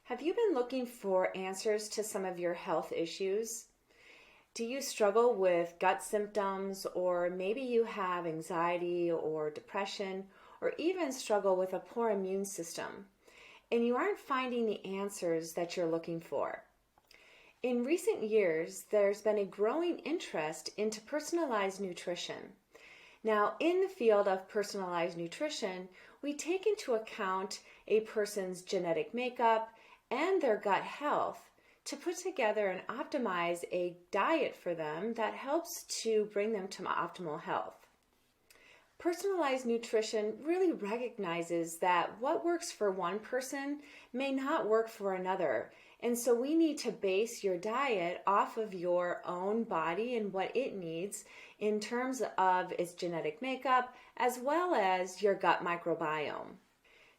Have you been looking for answers to some of your health issues? Do you struggle with gut symptoms, or maybe you have anxiety or depression, or even struggle with a poor immune system, and you aren't finding the answers that you're looking for? In recent years, there's been a growing interest into personalized nutrition. Now, in the field of personalized nutrition, we take into account a person's genetic makeup and their gut health to put together and optimize a diet for them that helps to bring them to optimal health. Personalized nutrition really recognizes that what works for one person may not work for another. And so we need to base your diet off of your own body and what it needs in terms of its genetic makeup, as well as your gut microbiome.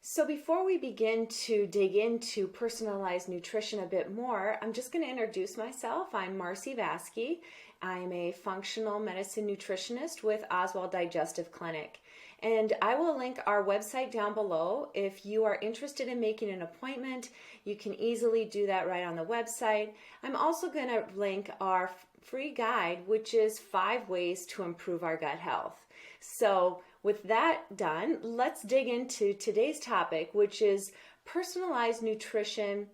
So before we begin to dig into personalized nutrition a bit more, I'm just going to introduce myself. I'm Marcy Vasky. I'm a functional medicine nutritionist with Oswald Digestive Clinic. And I will link our website down below. If you are interested in making an appointment, you can easily do that right on the website. I'm also going to link our free guide, which is 5 ways to improve our gut health. So with that done, let's dig into today's topic, which is personalized nutrition.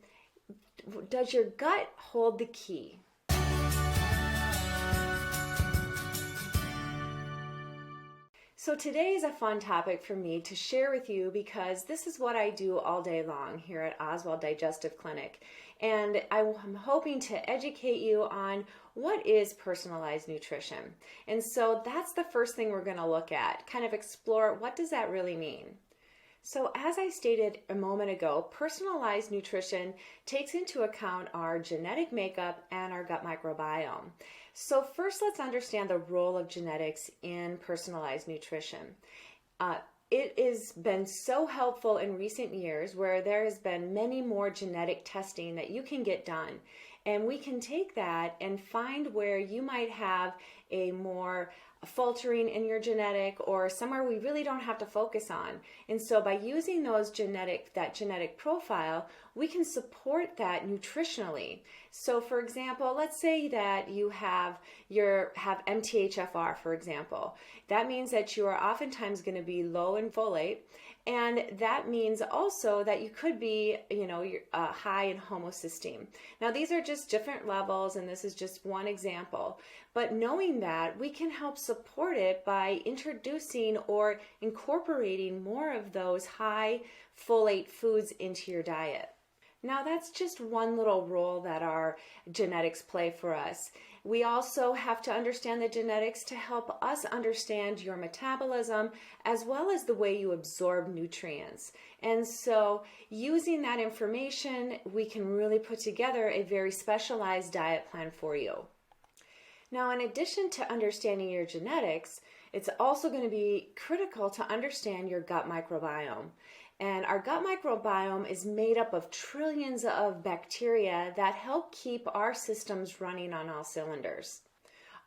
Does your gut hold the key? So today is a fun topic for me to share with you because this is what I do all day long here at Oswald Digestive Clinic. And I'm hoping to educate you on what is personalized nutrition. And so that's the first thing we're going to look at, kind of explore what does that really mean. So as I stated a moment ago, personalized nutrition takes into account our genetic makeup and our gut microbiome. So first, let's understand the role of genetics in personalized nutrition. It has been so helpful in recent years where there has been many more genetic testing that you can get done. And we can take that and find where you might have a more faltering in your genetic or somewhere we really don't have to focus on. And so by using that genetic profile, we can support that nutritionally. So for example, let's say that you have MTHFR, for example. That means that you are oftentimes going to be low in folate, and that means also that you could be, high in homocysteine. Now, these are just different levels, and this is just one example. But knowing that, we can help support it by introducing or incorporating more of those high folate foods into your diet. Now, that's just one little role that our genetics play for us. We also have to understand the genetics to help us understand your metabolism as well as the way you absorb nutrients. And so using that information, we can really put together a very specialized diet plan for you. Now, in addition to understanding your genetics, it's also going to be critical to understand your gut microbiome. And our gut microbiome is made up of trillions of bacteria that help keep our systems running on all cylinders.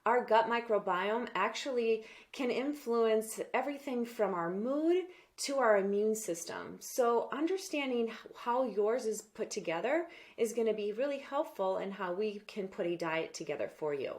Our gut microbiome actually can influence everything from our mood to our immune system. So understanding how yours is put together is going to be really helpful in how we can put a diet together for you.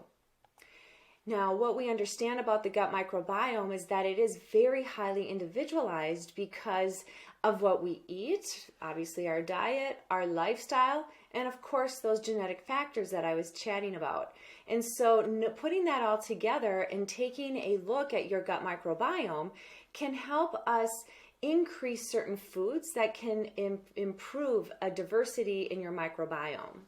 Now, what we understand about the gut microbiome is that it is very highly individualized because of what we eat, obviously our diet, our lifestyle, and of course those genetic factors that I was chatting about. And so putting that all together and taking a look at your gut microbiome can help us increase certain foods that can improve a diversity in your microbiome.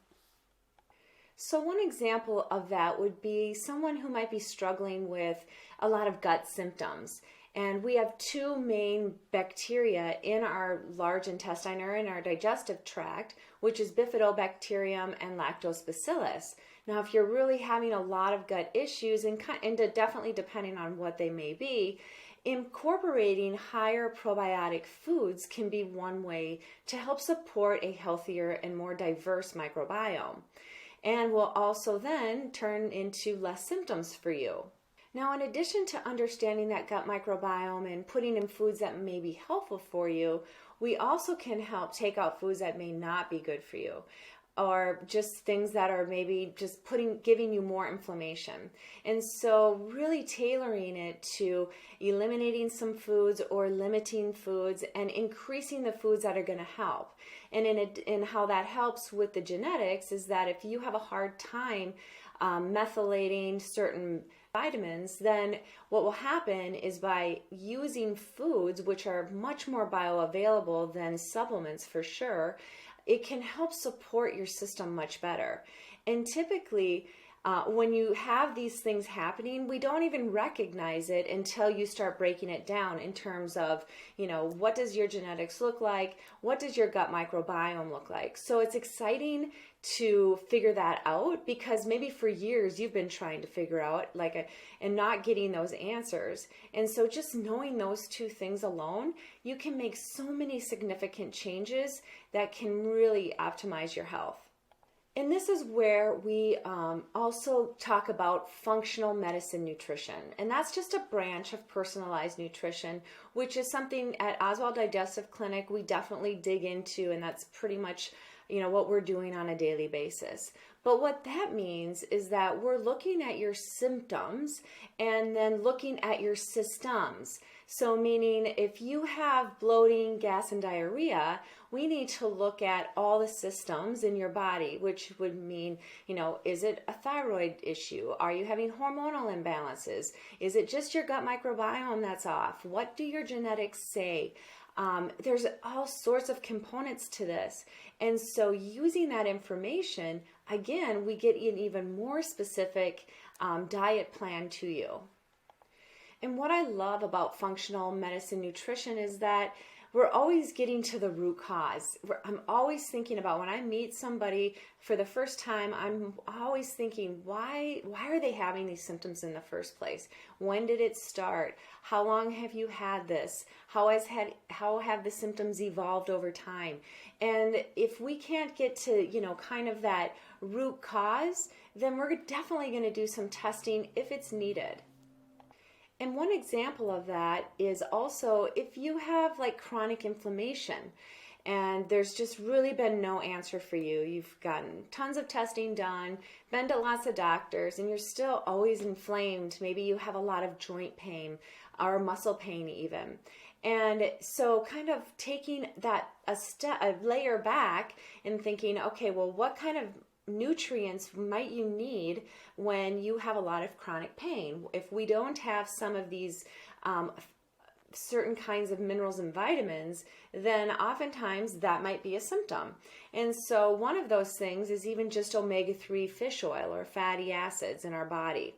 So one example of that would be someone who might be struggling with a lot of gut symptoms. And we have 2 main bacteria in our large intestine or in our digestive tract, which is bifidobacterium and lactobacillus. Now, if you're really having a lot of gut issues, and definitely depending on what they may be, incorporating higher probiotic foods can be one way to help support a healthier and more diverse microbiome, and will also then turn into less symptoms for you. Now, in addition to understanding that gut microbiome and putting in foods that may be helpful for you, we also can help take out foods that may not be good for you, or just things that are maybe just giving you more inflammation. And so really tailoring it to eliminating some foods or limiting foods and increasing the foods that are going to help. And in how that helps with the genetics is that if you have a hard time methylating certain vitamins, then what will happen is by using foods which are much more bioavailable than supplements for sure, it can help support your system much better. And typically, when you have these things happening, we don't even recognize it until you start breaking it down in terms of, what does your genetics look like? What does your gut microbiome look like? So it's exciting to figure that out, because maybe for years you've been trying to figure out and not getting those answers. And so just knowing those two things alone, you can make so many significant changes that can really optimize your health. And this is where we also talk about functional medicine nutrition. And that's just a branch of personalized nutrition, which is something at Oswald Digestive Clinic we definitely dig into, and that's pretty much what we're doing on a daily basis. But what that means is that we're looking at your symptoms and then looking at your systems. So meaning if you have bloating, gas, and diarrhea, we need to look at all the systems in your body, which would mean, is it a thyroid issue? Are you having hormonal imbalances? Is it just your gut microbiome that's off? What do your genetics say? There's all sorts of components to this. And so using that information, again, we get an even more specific diet plan to you. And what I love about functional medicine nutrition is that we're always getting to the root cause. I'm always thinking about when I meet somebody for the first time, I'm always thinking, why are they having these symptoms in the first place? When did it start? How long have you had this? How have the symptoms evolved over time? And if we can't get to, kind of that root cause, then we're definitely going to do some testing if it's needed. And one example of that is also if you have chronic inflammation and there's just really been no answer for you. You've gotten tons of testing done, been to lots of doctors, and you're still always inflamed. Maybe you have a lot of joint pain or muscle pain even. And so kind of taking that a layer back and thinking, okay, well, what kind of nutrients might you need when you have a lot of chronic pain? If we don't have some of these certain kinds of minerals and vitamins, then oftentimes that might be a symptom. And so one of those things is even just omega-3 fish oil or fatty acids in our body.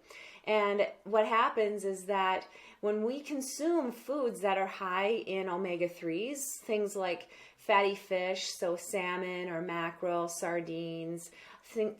And what happens is that when we consume foods that are high in omega-3s, things like fatty fish, so salmon or mackerel, sardines,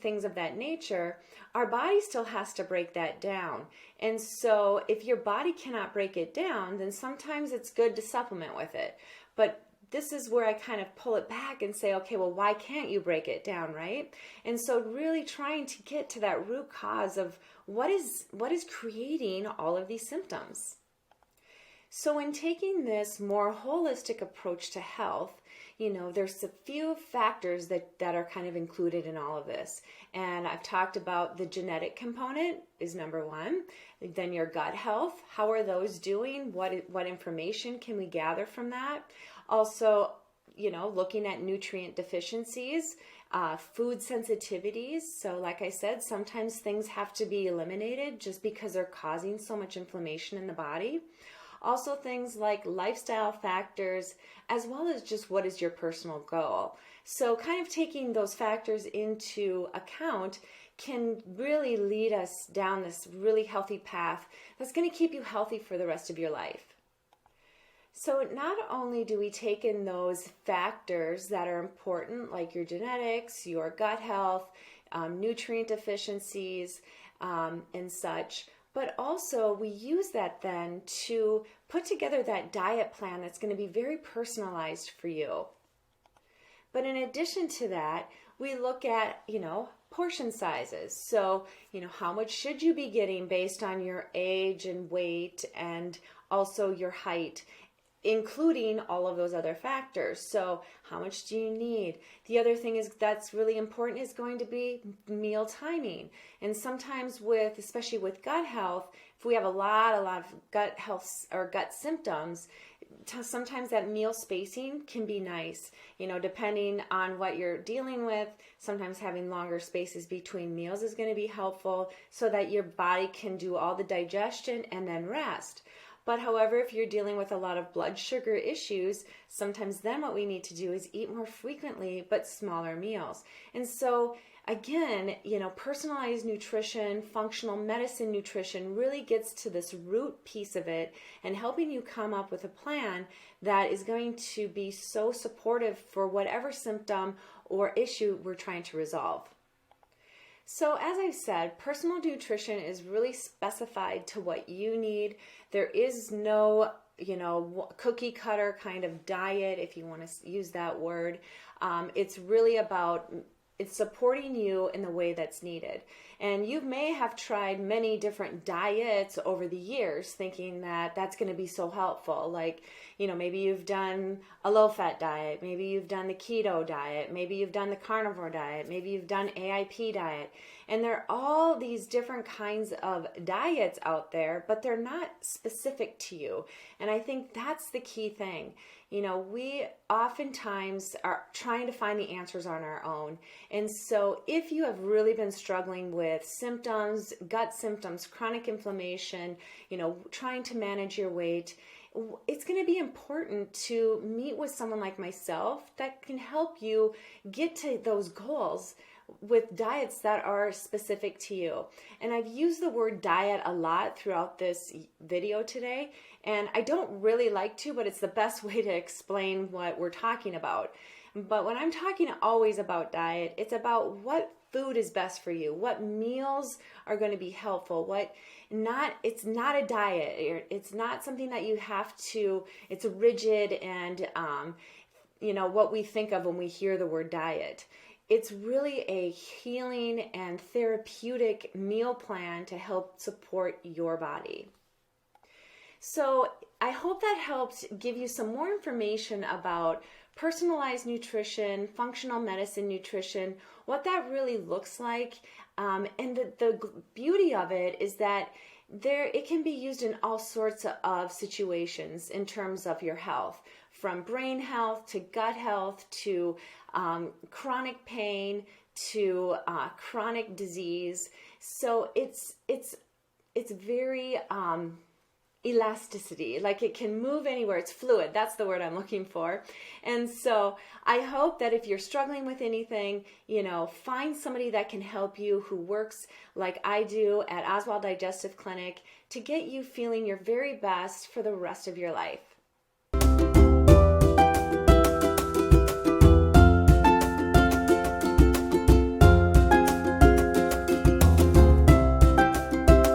things of that nature, our body still has to break that down. And so if your body cannot break it down, then sometimes it's good to supplement with it. But this is where I kind of pull it back and say, okay, well, why can't you break it down, right? And so really trying to get to that root cause of what is creating all of these symptoms. So in taking this more holistic approach to health, there's a few factors that are kind of included in all of this. And I've talked about the genetic component is number one. Then your gut health, how are those doing? What information can we gather from that? Also, looking at nutrient deficiencies, food sensitivities. So like I said, sometimes things have to be eliminated just because they're causing so much inflammation in the body. Also things like lifestyle factors, as well as just what is your personal goal. So kind of taking those factors into account can really lead us down this really healthy path that's going to keep you healthy for the rest of your life. So not only do we take in those factors that are important, like your genetics, your gut health, nutrient deficiencies, and such, but also we use that then to put together that diet plan that's going to be very personalized for you. But in addition to that, we look at, portion sizes. So, how much should you be getting based on your age and weight and also your height? including all of those other factors. So how much do you need? The other thing is that's really important is going to be meal timing. And sometimes especially with gut health, if we have a lot of gut health or gut symptoms, sometimes that meal spacing can be nice, depending on what you're dealing with. Sometimes having longer spaces between meals is going to be helpful so that your body can do all the digestion and then rest. But however, if you're dealing with a lot of blood sugar issues, sometimes then what we need to do is eat more frequently, but smaller meals. And so again, personalized nutrition, functional medicine nutrition really gets to this root piece of it and helping you come up with a plan that is going to be so supportive for whatever symptom or issue we're trying to resolve. So as I said, personal nutrition is really specified to what you need. There is no, cookie cutter kind of diet, if you want to use that word. It's really about it's supporting you in the way that's needed. And you may have tried many different diets over the years thinking that that's going to be so helpful. Like, maybe you've done a low-fat diet, maybe you've done the keto diet, maybe you've done the carnivore diet, maybe you've done AIP diet. And there are all these different kinds of diets out there, but they're not specific to you. And I think that's the key thing. We oftentimes are trying to find the answers on our own. And so if you have really been struggling with symptoms, gut symptoms, chronic inflammation, trying to manage your weight, it's going to be important to meet with someone like myself that can help you get to those goals with diets that are specific to you. And I've used the word diet a lot throughout this video today, and I don't really like to, but it's the best way to explain what we're talking about. But when I'm talking always about diet, it's about what food is best for you, what meals are going to be helpful, it's not a diet. It's not something that you have to, it's rigid and, what we think of when we hear the word diet. It's really a healing and therapeutic meal plan to help support your body. So I hope that helped give you some more information about personalized nutrition, functional medicine nutrition, what that really looks like. And the beauty of it is that it can be used in all sorts of situations in terms of your health, from brain health to gut health to chronic pain to chronic disease. So it's very elasticity, like it can move anywhere. It's fluid. That's the word I'm looking for. And so I hope that if you're struggling with anything, find somebody that can help you who works like I do at Oswald Digestive Clinic to get you feeling your very best for the rest of your life.